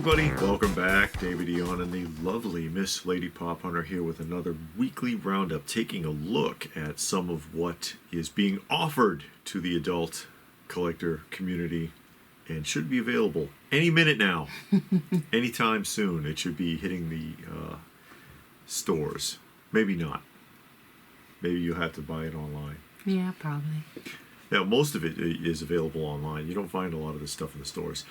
everybody, welcome back. David Eon and the lovely Miss Lady Pop Hunter here with another weekly roundup, taking a look at some of what is being offered to the adult collector community and should be available any minute now. Anytime soon it should be hitting the stores. Maybe not. Maybe you have to buy it online. Yeah, probably. Now, most of it is available online. You don't find a lot of this stuff in the stores.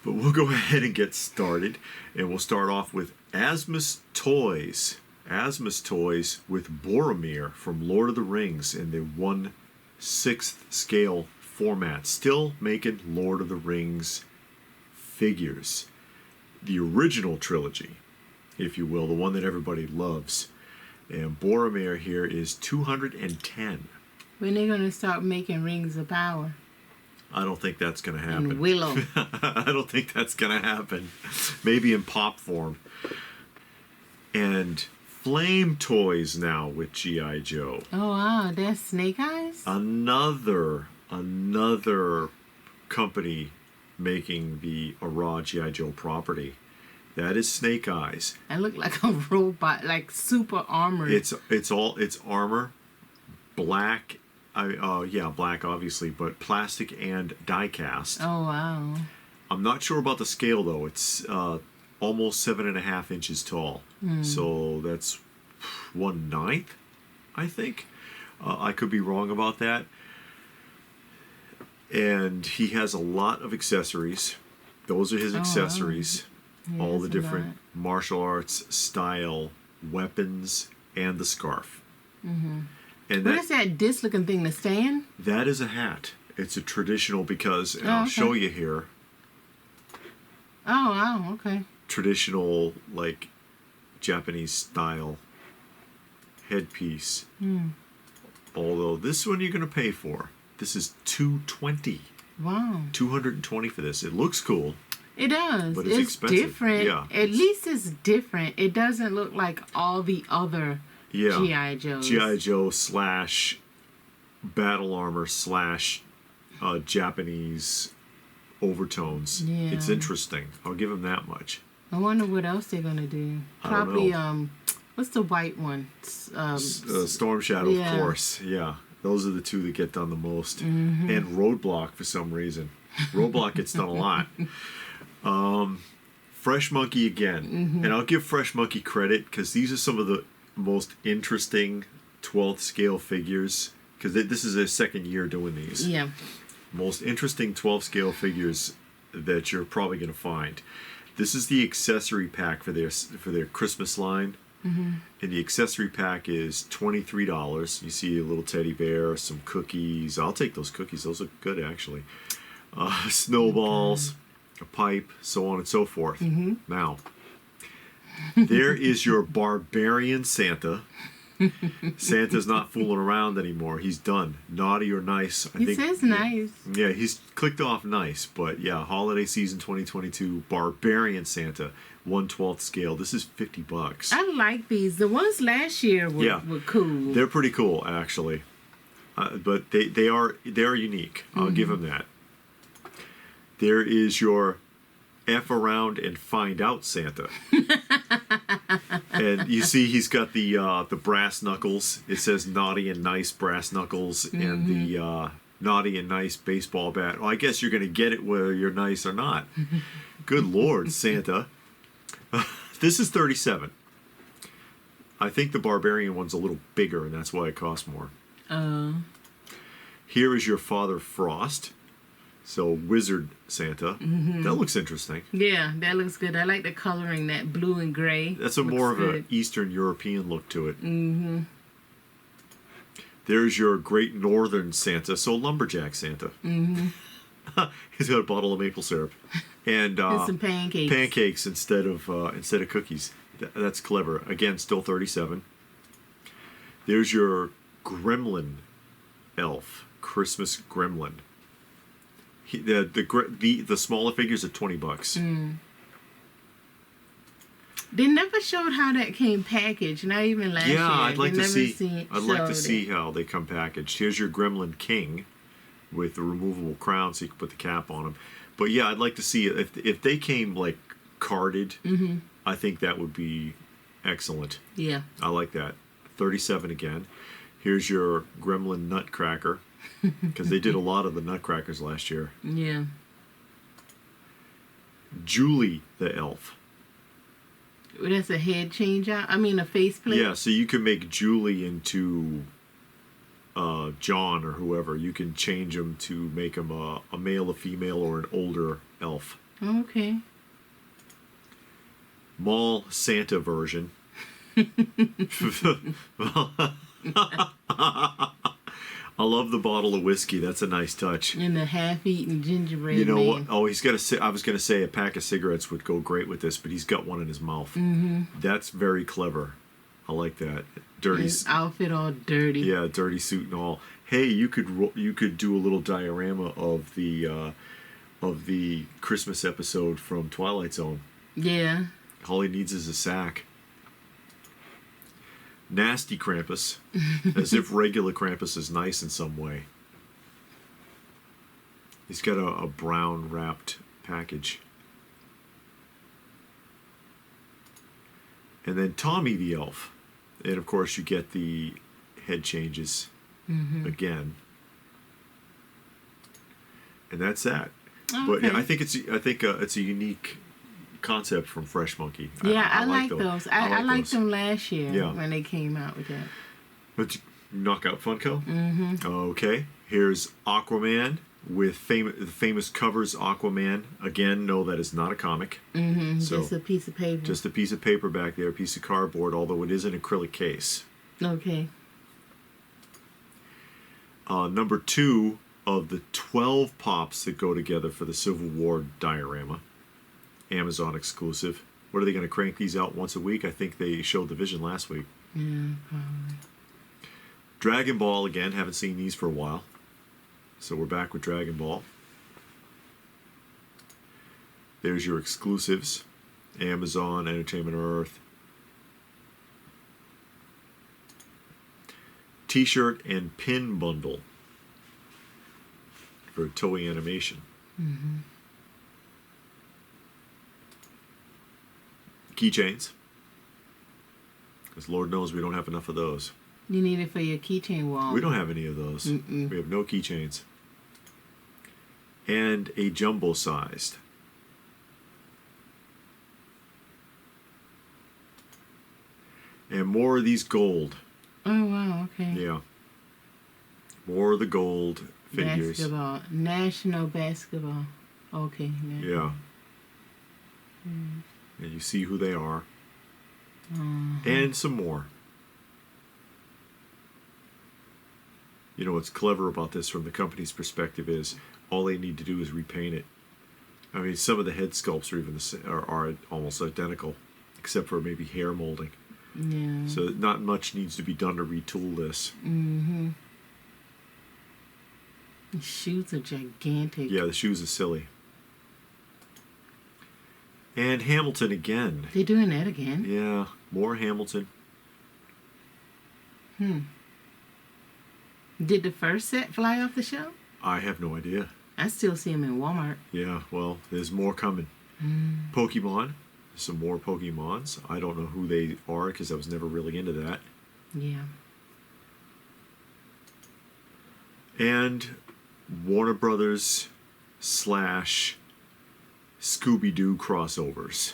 But we'll go ahead and get started. And we'll start off with Asmus Toys. Asmus Toys with Boromir from Lord of the Rings in the 1/6 scale format. Still making Lord of the Rings figures. The original trilogy, if you will. The one that everybody loves. And Boromir here is $210. When are they going to start making Rings of Power? I don't think that's going to happen. And Willow. I don't think that's going to happen. Maybe in pop form. And Flame Toys now with G.I. Joe. Oh, wow. That's Snake Eyes? Another company making the raw G.I. Joe property. That is Snake Eyes. I look like a robot, like super armored. It's armor, black. Black obviously, but plastic and die cast. Oh wow! I'm not sure about the scale though. It's almost 7.5 inches tall, so that's 1/9, I think. I could be wrong about that. And he has a lot of accessories. Those are his accessories. Wow. All the different martial arts style weapons and the scarf. Mm-hmm. And what is that disc-looking thing? The stand? That is a hat. It's a traditional because, and I'll show you here. Oh, wow, okay. Traditional, like, Japanese style headpiece. Although this one you're going to pay for. This is $220. Wow. $220 for this. It looks cool. It does. But it's expensive. Different. Yeah. At least it's different. It doesn't look like all the other G.I. Joes. G.I. Joe / battle armor / Japanese overtones. Yeah. It's interesting. I'll give him that much. I wonder what else they're going to do. Probably, what's the white one? Storm Shadow, of course. Yeah. Those are the two that get done the most. And Roadblock for some reason. Roadblock gets done a lot. Fresh Monkey again. And I'll give Fresh Monkey credit because these are some of the most interesting 12th scale figures, because this is their second year doing these. Yeah. Most interesting 12th scale figures that you're probably going to find. This is the accessory pack for their Christmas line. And the accessory pack is $23. You see a little teddy bear, some cookies. I'll take those cookies. Those look good, actually. Snowballs, a pipe, so on and so forth. Now, there is your Barbarian Santa. Santa's not fooling around anymore. He's done. Naughty or nice. He says nice. Yeah, he's clicked off nice. But yeah, holiday season 2022, Barbarian Santa, 1/12 scale. This is $50. I like these. The ones last year were cool. They're pretty cool, actually. But they are unique. I'll give them that. There is your F around and find out Santa. And you see he's got the brass knuckles. It says naughty and nice brass knuckles and the naughty and nice baseball bat. Well, I guess you're going to get it whether you're nice or not. Good Lord, Santa. This is $37. I think the Barbarian one's a little bigger and that's why it costs more. Here is your Father Frost. So, Wizard Santa. That looks interesting. Yeah, that looks good. I like the coloring, that blue and gray. That's more of an Eastern European look to it. There's your Great Northern Santa. So, Lumberjack Santa. He's got a bottle of maple syrup. And some pancakes. Pancakes instead of cookies. That's clever. Again, still $37. There's your Gremlin elf. Christmas Gremlin. The smaller figures are $20. They never showed how that came packaged. Not even last year. Yeah, I'd like to see how they come packaged. Here's your Gremlin King with the removable crown, so you can put the cap on him. But yeah, I'd like to see if they came like carded, I think that would be excellent. Yeah. I like that. 37 again. Here's your Gremlin Nutcracker, because they did a lot of the Nutcrackers last year. Yeah. Julie the Elf. That's a head change out. I mean, a faceplate. Yeah, so you can make Julie into John or whoever. You can change them to make them a male, a female, or an older elf. Okay. Mall Santa version. I love the bottle of whiskey. That's a nice touch. And the half-eaten gingerbread You know man. what? Oh, he's got a. I was going to say a pack of cigarettes would go great with this, but he's got one in his mouth. That's very clever. I like that. Dirty. His outfit all dirty. Yeah, dirty suit and all. Hey, you could do a little diorama of the Christmas episode from Twilight Zone. Yeah. All he needs is a sack. Nasty Krampus, as if regular Krampus is nice in some way. He's got a brown wrapped package. And then Tommy the Elf. And of course you get the head changes again. And that's that. Okay. But yeah, I think it's a unique concept from Fresh Monkey. Yeah, I like those. I liked them last year when they came out with that. But Knockout Funko? Okay. Here's Aquaman with the famous covers Aquaman. Again, no, that is not a comic. So just a piece of paper. Just a piece of paper back there, a piece of cardboard, although it is an acrylic case. Okay. Number 2 of the 12 pops that go together for the Civil War diorama. Amazon exclusive. What are they going to crank these out once a week? I think they showed the Vision last week. Yeah, probably. Dragon Ball again. Haven't seen these for a while. So we're back with Dragon Ball. There's your exclusives. Amazon, Entertainment Earth. T-shirt and pin bundle for Toei Animation. Keychains, because Lord knows we don't have enough of those. You need it for your keychain wall. We don't have any of those. We have no keychains. And a jumbo-sized. And more of these gold. Oh, wow, okay. Yeah. More of the gold figures. Basketball. National basketball. Okay. Yeah. And you see who they are. And some more. You know what's clever about this from the company's perspective is all they need to do is repaint it. I mean, some of the head sculpts are even are almost identical, except for maybe hair molding. Yeah. So not much needs to be done to retool this. The shoes are gigantic. Yeah, the shoes are silly. And Hamilton again. They're doing that again? Yeah, more Hamilton. Did the first set fly off the shelf? I have no idea. I still see them in Walmart. Yeah, well, there's more coming. Pokemon. Some more Pokemons. I don't know who they are because I was never really into that. Yeah. And Warner Brothers / Scooby-Doo crossovers.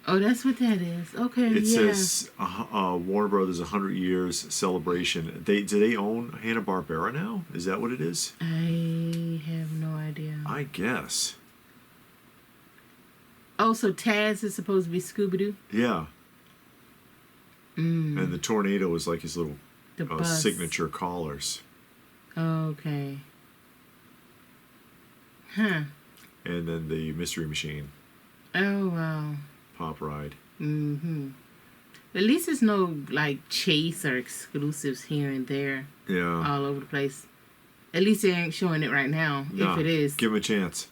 Oh, that's what that is. Okay, It says Warner Brothers 100 Years Celebration. Do they own Hanna-Barbera now? Is that what it is? I have no idea. I guess. Oh, so Taz is supposed to be Scooby-Doo? Yeah. And the tornado is like his little signature collars. Okay. Huh. And then the Mystery Machine. Oh, wow. Pop Ride. At least there's no, like, chase or exclusives here and there. Yeah. All over the place. At least they ain't showing it right now. Nah, if it is. give them a chance.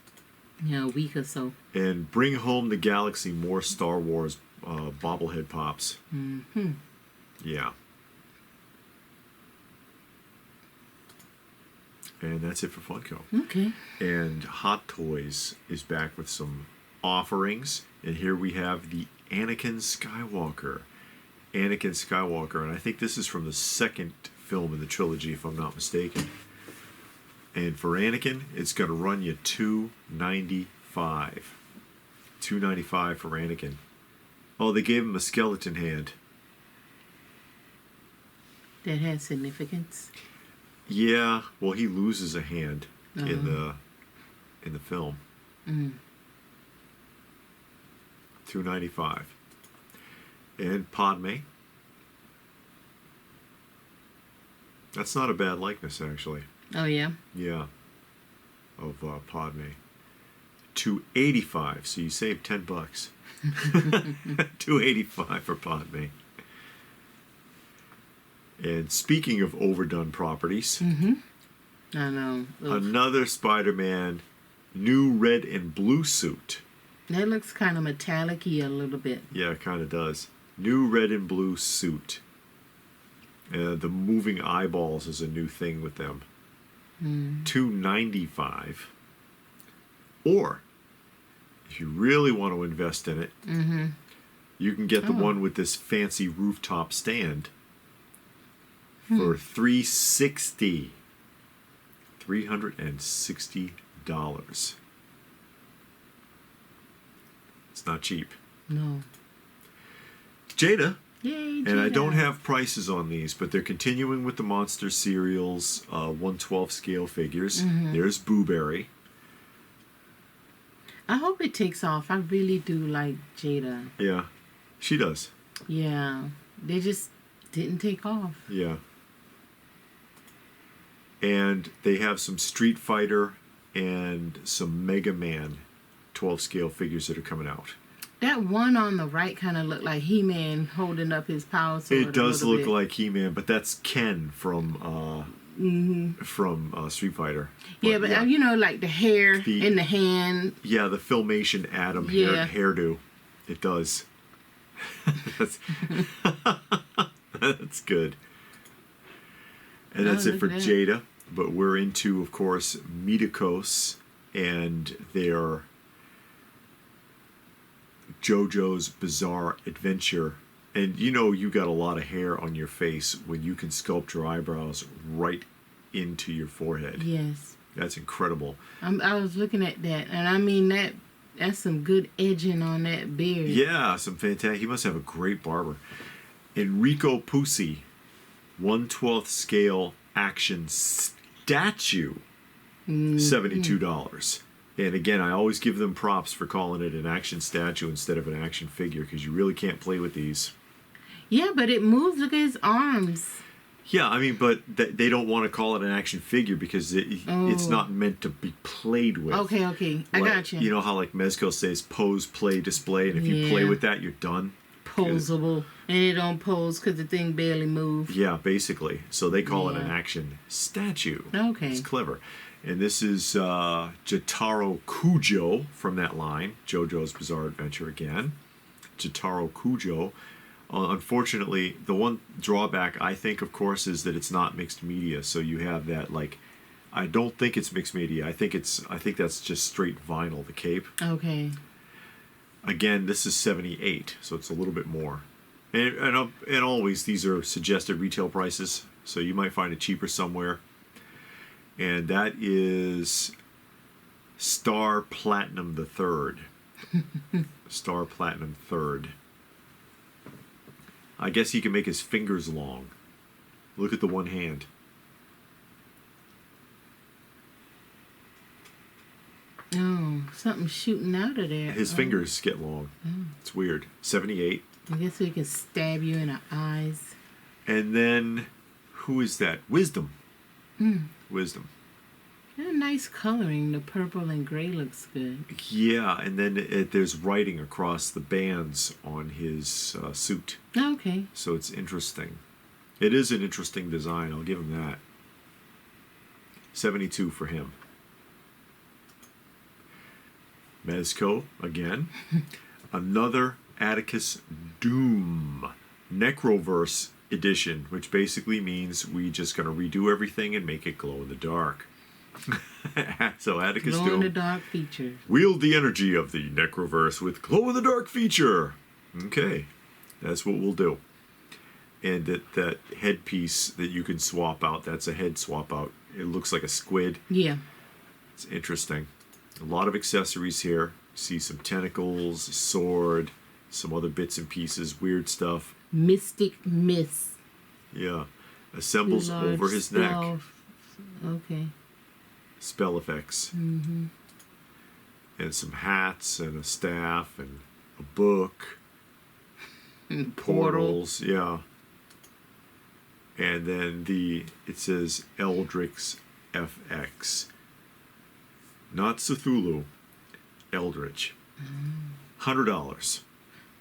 A week or so. And Bring Home the Galaxy, more Star Wars bobblehead pops. Yeah. And that's it for Funko. Okay. And Hot Toys is back with some offerings. And here we have the Anakin Skywalker. Anakin Skywalker, and I think this is from the second film in the trilogy, if I'm not mistaken. And for Anakin, it's going to run you $295. $295 for Anakin. Oh, they gave him a skeleton hand. That has significance. Yeah, well, he loses a hand in the film. $295. And Padme. That's not a bad likeness, actually. Oh, yeah? Yeah. Of Padme. $285. So you saved $10. $285 for Padme. And speaking of overdone properties, I know. Another Spider-Man new red and blue suit. That looks kind of metallic-y a little bit. Yeah, it kind of does. New red and blue suit. The moving eyeballs is a new thing with them. $295. Or, if you really want to invest in it, you can get the one with this fancy rooftop stand for $360. $360. It's not cheap. No. Jada. Yay, Jada. And I don't have prices on these, but they're continuing with the Monster Cereals 1/12 scale figures. There's Booberry. I hope it takes off. I really do like Jada. Yeah, she does. Yeah. They just didn't take off. Yeah. And they have some Street Fighter and some Mega Man 12 scale figures that are coming out. That one on the right kind of looked like He-Man holding up his power sword. It does look like He-Man, but that's Ken from Street Fighter. But, yeah, you know, like the hair in the hand. Yeah, the Filmation Adam hairdo. It does. That's good. And that's it for Jada. But we're into, of course, Medicos and their JoJo's Bizarre Adventure. And you know you got a lot of hair on your face when you can sculpt your eyebrows right into your forehead. Yes. That's incredible. I was looking at that, and I mean, that's some good edging on that beard. Yeah, some fantastic. He must have a great barber. Enrico Pucci, 1/12 scale action statue, $72. And again, I always give them props for calling it an action statue instead of an action figure, because you really can't play with these. Yeah, but it moves. Look at his arms. Yeah, I mean, but they don't want to call it an action figure because it's not meant to be played with. Okay, I got you. You know how like Mezco says pose, play, display, and if you play with that, you're done? Posable. And it don't pose because the thing barely moves. Yeah, basically. So they call it an action statue. Okay. It's clever. And this is Jotaro Kujo from that line. JoJo's Bizarre Adventure again. Jotaro Kujo. Unfortunately, the one drawback, I think, of course, is that it's not mixed media. So you have that, like, I don't think it's mixed media. I think that's just straight vinyl, the cape. Okay. Again, this is $78, so it's a little bit more. And always, these are suggested retail prices, so you might find it cheaper somewhere. And that is Star Platinum the Third. Star Platinum Third. I guess he can make his fingers long. Look at the one hand. Oh, something's shooting out of there. His fingers get long. It's weird. 78. I guess we can stab you in the eyes. And then, who is that? Wisdom. Wisdom. Yeah, nice coloring. The purple and gray looks good. Yeah, and then there's writing across the bands on his suit. Okay. So it's interesting. It is an interesting design. I'll give him that. 72 for him. Mezco again. Another Atticus Doom Necroverse edition, which basically means we just going to redo everything and make it glow in the dark. So Atticus glow still in the dark feature. wield the energy of the Necroverse with glow in the dark feature. Okay, that's what we'll do. And that headpiece that you can swap out, that's a head swap out. It looks like a squid. Yeah. It's interesting. A lot of accessories here. See some tentacles, a sword, some other bits and pieces, weird stuff. Mystic Miss. Yeah. Assembles Large over his neck. Okay. Spell effects. Mm-hmm. And some hats and a staff and a book. And Portals, yeah. And then it says Eldritch FX. Not Cthulhu. Eldritch. $100.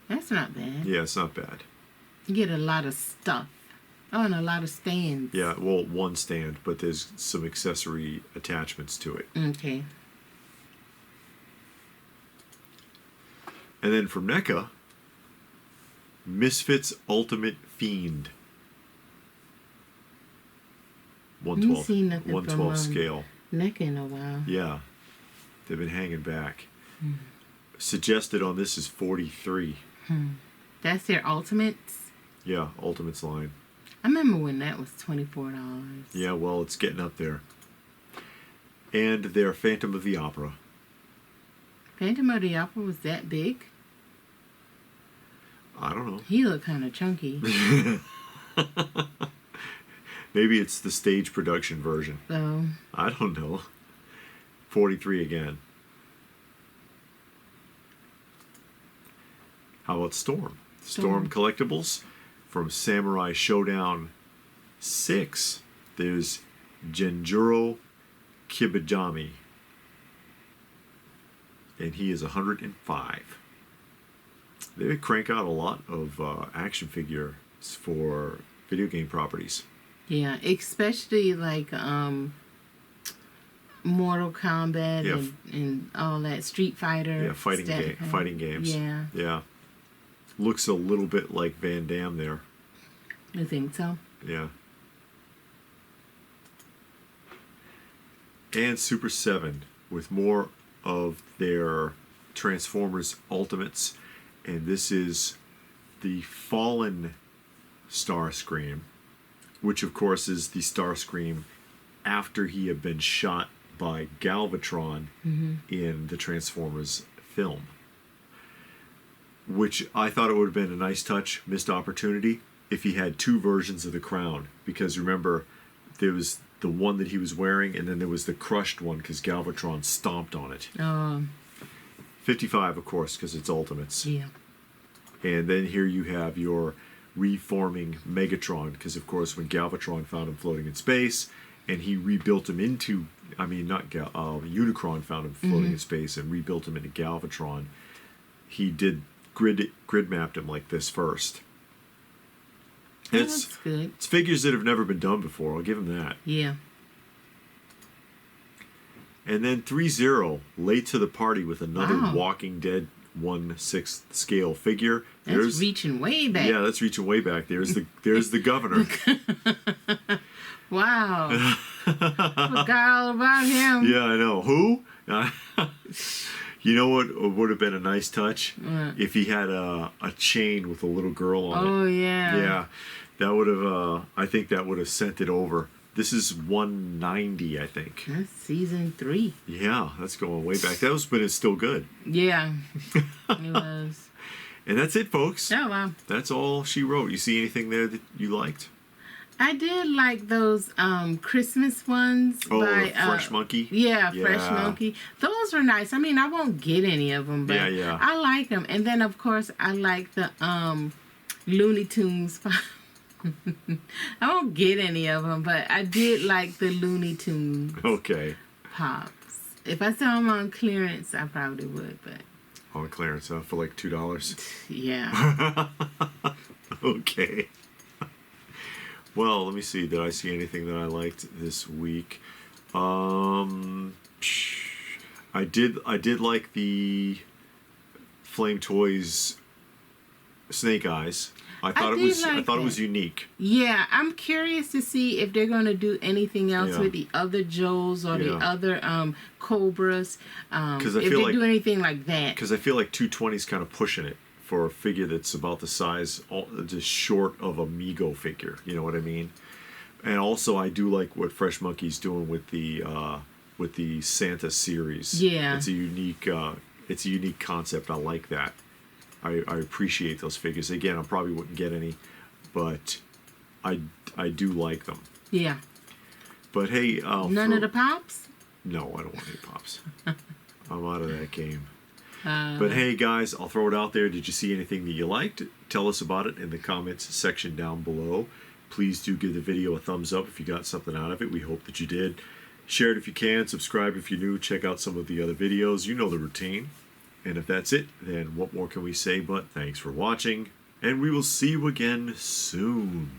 That's not bad. Yeah, it's not bad. You get a lot of stuff. Oh, and a lot of stands. Yeah, well, one stand, but there's some accessory attachments to it. Okay. And then from NECA, Misfits Ultimate Fiend. 112. seen nothing 112 from, scale. NECA in a while. Yeah. They've been hanging back. Suggested on this is 43. That's their Ultimates? Yeah, Ultimates line. I remember when that was $24. Yeah, well, it's getting up there. And their Phantom of the Opera. Phantom of the Opera was that big? I don't know. He looked kind of chunky. Maybe it's the stage production version. So, I don't know. 43 again. How about Storm? Storm collectibles from Samurai Showdown 6. There's Genjuro Kibajami. And he is 105. They crank out a lot of action figures for video game properties. yeah, especially like Mortal Kombat Yeah. and all that, Street Fighter. Yeah, fighting games. Yeah. Yeah. Looks a little bit like Van Damme there. I think so. Yeah. And Super7 with more of their Transformers Ultimates. And this is the Fallen Starscream, which of course is the Starscream after he had been shot by Galvatron in the Transformers film. Which I thought it would have been a nice touch, missed opportunity, if he had two versions of the crown. Because remember, there was the one that he was wearing, and then there was the crushed one because Galvatron stomped on it. 55, of course, because it's Ultimates. Yeah. And then here you have your reforming Megatron, because of course when Galvatron found him floating in space, and he rebuilt him into, Unicron found him floating in space and rebuilt him into Galvatron. He did grid mapped him like this first. That's good. It's figures that have never been done before. I'll give him that. Yeah. And then Threezero, late to the party with another Wow. Walking Dead 1/6 scale figure. That's reaching way back. Yeah, that's reaching way back. There's the governor. Wow. Forgot all about him. Yeah, I know. Who? You know what would have been a nice touch? If he had a chain with a little girl on it. Oh, yeah. Yeah. That would have, I think that would have sent it over. This is 190, I think. That's season 3. Yeah, that's going way back. That was, but it's still good. Yeah. It was. And that's it, folks. Oh, wow. That's all she wrote. You see anything there that you liked? I did like those Christmas ones. Oh, by, Fresh Monkey? Yeah, Fresh Monkey. Those were nice. I mean, I won't get any of them, but Yeah. I like them. And then, of course, I like the Looney Tunes. I won't get any of them, but I did like the Looney Tunes Okay. Pops. If I saw them on clearance, I probably would, but... On clearance, for like $2? Yeah. Okay. Well, let me see. Did I see anything that I liked this week? I did like the Flame Toys Snake Eyes. I thought it was unique. Yeah, I'm curious to see if they're going to do anything else Yeah. with the other Joes or the other Cobras. If they do anything like that. Because I feel like 220's kind of pushing it for a figure that's about the size, just short of a Mego figure. You know what I mean? And also, I do like what Fresh Monkey's doing with the Santa series. Yeah, it's a unique concept. I like that. I appreciate those figures. Again, I probably wouldn't get any, but I do like them. Yeah. But hey, none of the pops? No, I don't want any pops. I'm out of that game. But hey, guys, I'll throw it out there. Did you see anything that you liked? Tell us about it in the comments section down below. Please do give the video a thumbs up if you got something out of it. We hope that you did. Share it if you can. Subscribe if you're new. Check out some of the other videos. You know the routine. And if that's it, then what more can we say but thanks for watching. And we will see you again soon.